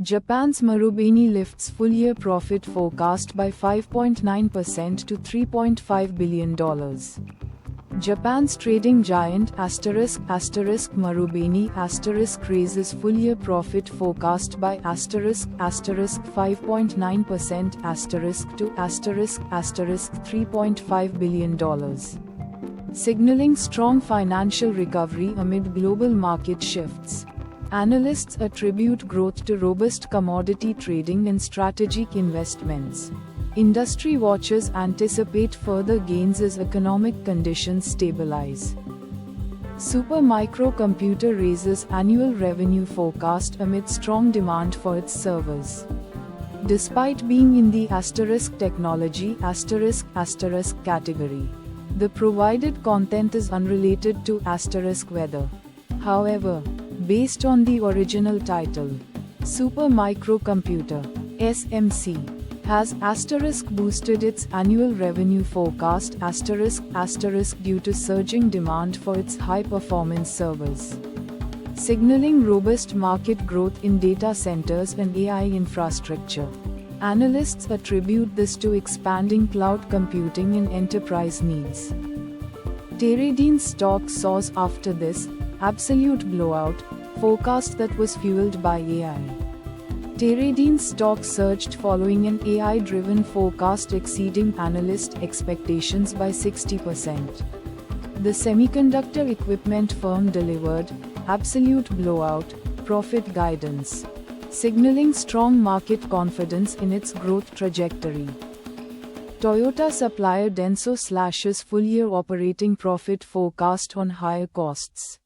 Japan's Marubeni lifts full-year profit forecast by 5.9% to $3.5 billion. Japan's trading giant Marubeni raises full-year profit forecast by 5.9% to $3.5 billion, signaling strong financial recovery amid global market shifts. Analysts attribute growth to robust commodity trading and strategic investments. Industry watchers anticipate further gains as economic conditions stabilize. Supermicro Computer raises annual revenue forecast amid strong demand for its servers. Despite being in the technology category, the provided content is unrelated to weather. However, based on the original title, Supermicro Computer (SMC) has boosted its annual revenue forecast due to surging demand for its high-performance servers, signaling robust market growth in data centers and AI infrastructure. Analysts attribute this to expanding cloud computing and enterprise needs. Teradin's stock soars after this absolute blowout forecast that was fueled by AI. Teradin's stock surged following an AI-driven forecast exceeding analyst expectations by 60%. The semiconductor equipment firm delivered absolute blowout profit guidance, signaling strong market confidence in its growth trajectory. Toyota supplier Denso slashes full-year operating profit forecast on higher costs.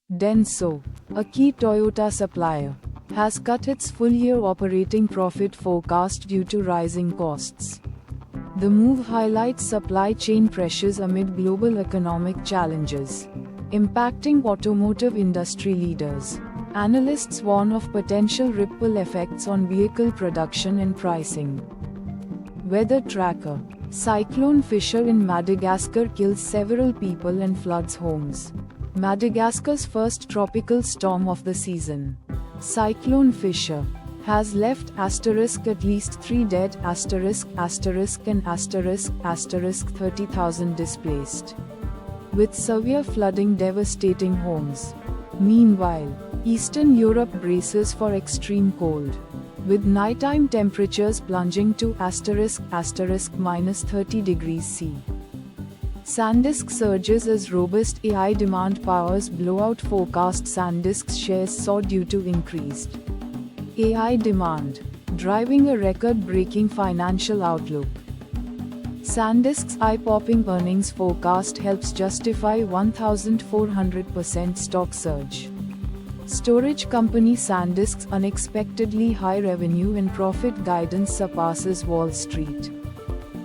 Denso, a key Toyota supplier, has cut its full-year operating profit forecast due to rising costs. The move highlights supply chain pressures amid global economic challenges, impacting automotive industry leaders. Analysts warn of potential ripple effects on vehicle production and pricing. Weather tracker: Cyclone Fisher in Madagascar kills several people and floods homes. Madagascar's first tropical storm of the season, Cyclone Fisher, has left at least 3 dead and 30,000 displaced, with severe flooding devastating homes. Meanwhile, Eastern Europe braces for extreme cold, with nighttime temperatures plunging to -30 degrees C. SanDisk surges as robust AI demand powers blowout forecast. SanDisk's shares soar due to increased AI demand, driving a record-breaking financial outlook. SanDisk's eye-popping earnings forecast helps justify 1,400% stock surge. Storage company SanDisk's unexpectedly high revenue and profit guidance surpasses Wall Street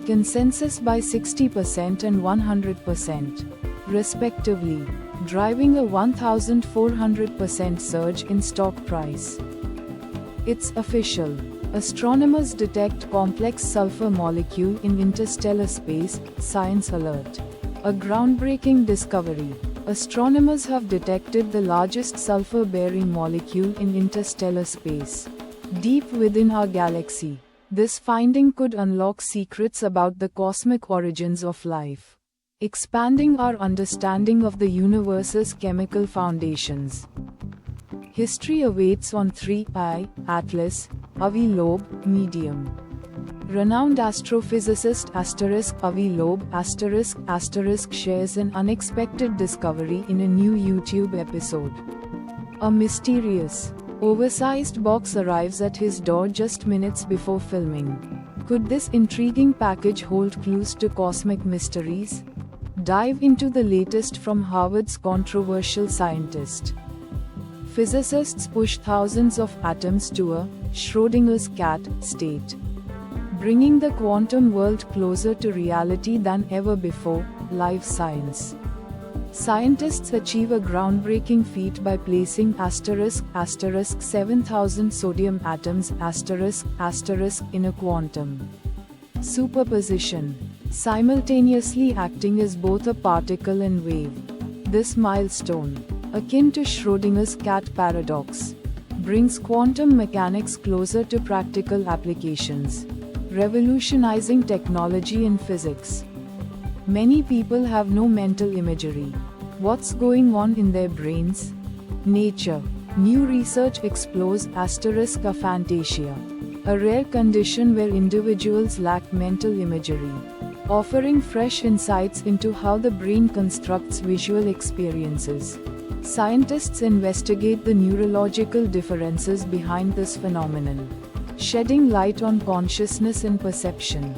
consensus by 60% and 100%, respectively, driving a 1,400% surge in stock price. It's official. Astronomers detect complex sulfur molecule in interstellar space, science alert. A groundbreaking discovery. Astronomers have detected the largest sulfur-bearing molecule in interstellar space, deep within our galaxy. This finding could unlock secrets about the cosmic origins of life, expanding our understanding of the universe's chemical foundations. History awaits on 3i, Atlas, Avi Loeb, Medium. Renowned astrophysicist Avi Loeb shares an unexpected discovery in a new YouTube episode. A mysterious, oversized box arrives at his door just minutes before filming. Could this intriguing package hold clues to cosmic mysteries? Dive into the latest from Harvard's controversial scientist. Physicists push thousands of atoms to a Schrödinger's cat state, bringing the quantum world closer to reality than ever before. Life science. Scientists achieve a groundbreaking feat by placing **7,000 sodium atoms in a quantum superposition, simultaneously acting as both a particle and wave. This milestone, akin to Schrödinger's cat paradox, brings quantum mechanics closer to practical applications, revolutionizing technology and physics. Many people have no mental imagery. What's going on in their brains? Nature. New research explores aphantasia, a rare condition where individuals lack mental imagery, offering fresh insights into how the brain constructs visual experiences. Scientists investigate the neurological differences behind this phenomenon, shedding light on consciousness and perception.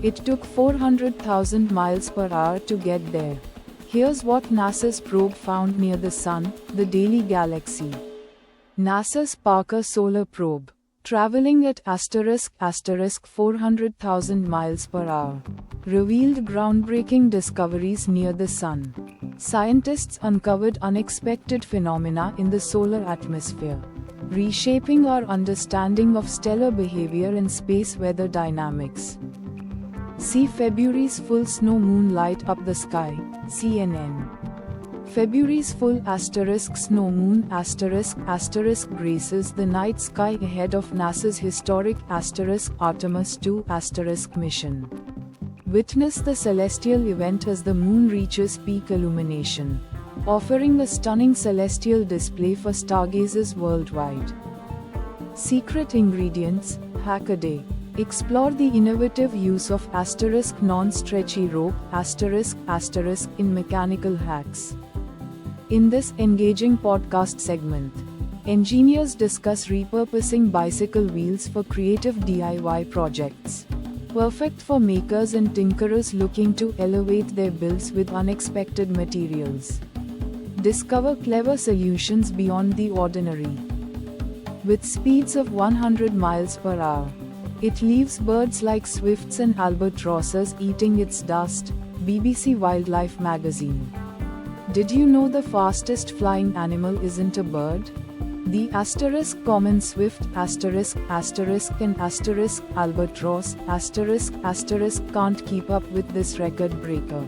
It took 400,000 miles per hour to get there. Here's what NASA's probe found near the Sun, the Daly Galaxy. NASA's Parker Solar Probe, traveling at * 400,000 miles per hour, revealed groundbreaking discoveries near the Sun. Scientists uncovered unexpected phenomena in the solar atmosphere, reshaping our understanding of stellar behavior and space weather dynamics. See February's full snow moon light up the sky, CNN. February's full * snow moon * graces the night sky ahead of NASA's historic * Artemis II * mission. Witness the celestial event as the moon reaches peak illumination, offering a stunning celestial display for stargazers worldwide. Secret ingredients, Hackaday. Explore the innovative use of * non-stretchy rope * in mechanical hacks. In this engaging podcast segment, engineers discuss repurposing bicycle wheels for creative DIY projects. Perfect for makers and tinkerers looking to elevate their builds with unexpected materials. Discover clever solutions beyond the ordinary. With speeds of 100 miles per hour, it leaves birds like swifts and albatrosses eating its dust, BBC Wildlife magazine. Did you know the fastest flying animal isn't a bird? The * common swift * and * albatross * can't keep up with this record breaker,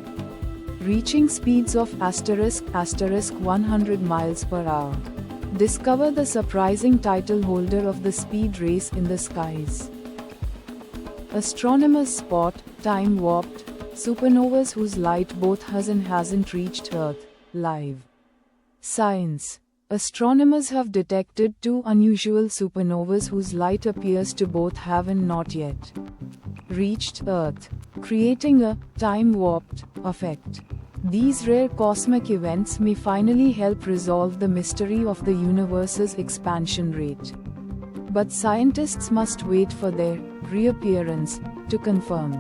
reaching speeds of * 100 miles per hour. Discover the surprising title holder of the speed race in the skies. Astronomers spot, time-warped, supernovas whose light both has and hasn't reached Earth, live. Science. Astronomers have detected two unusual supernovas whose light appears to both have and not yet reached Earth, creating a time-warped effect. These rare cosmic events may finally help resolve the mystery of the universe's expansion rate. But scientists must wait for their reappearance to confirm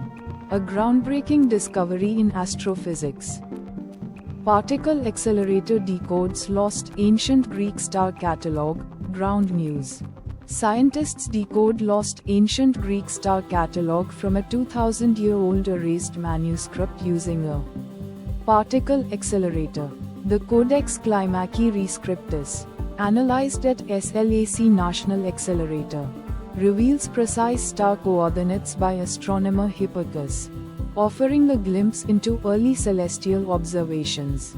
a groundbreaking discovery in astrophysics. Particle accelerator decodes lost ancient Greek star catalogue, Ground News. Scientists decode lost ancient Greek star catalogue from a 2,000-year-old erased manuscript using a particle accelerator. The Codex Climaci Rescriptus, analyzed at SLAC National Accelerator, reveals precise star coordinates by astronomer Hipparchus, offering a glimpse into early celestial observations.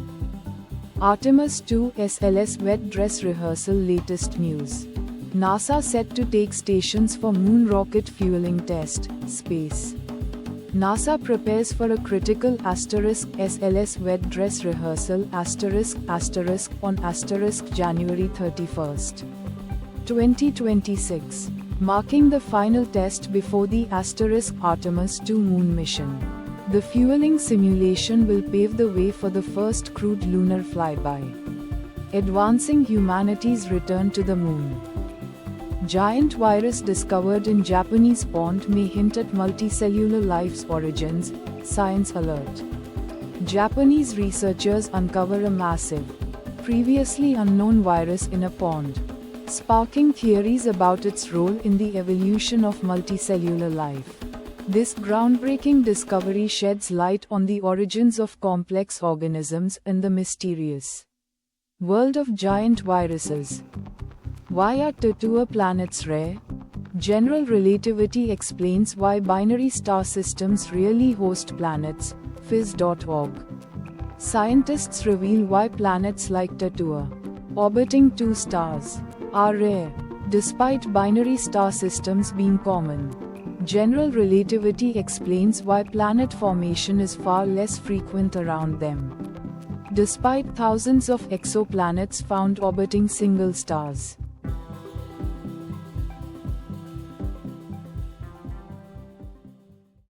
Artemis II SLS wet dress rehearsal latest news. NASA set to take stations for moon rocket fueling test, space. NASA prepares for a critical * SLS wet dress rehearsal ** on * January 31, 2026. Marking the final test before the * Artemis II moon mission. The fueling simulation will pave the way for the first crewed lunar flyby, advancing humanity's return to the moon. Giant virus discovered in Japanese pond may hint at multicellular life's origins, Science Alert. Japanese researchers uncover a massive, previously unknown virus in a pond, sparking theories about its role in the evolution of multicellular life. This groundbreaking discovery sheds light on the origins of complex organisms and the mysterious world of giant viruses. Why are Tatua planets rare? General relativity explains why binary star systems rarely host planets, phys.org. Scientists reveal why planets like Tatua, orbiting two stars, are rare, despite binary star systems being common. General relativity explains why planet formation is far less frequent around them. Despite thousands of exoplanets found orbiting single stars,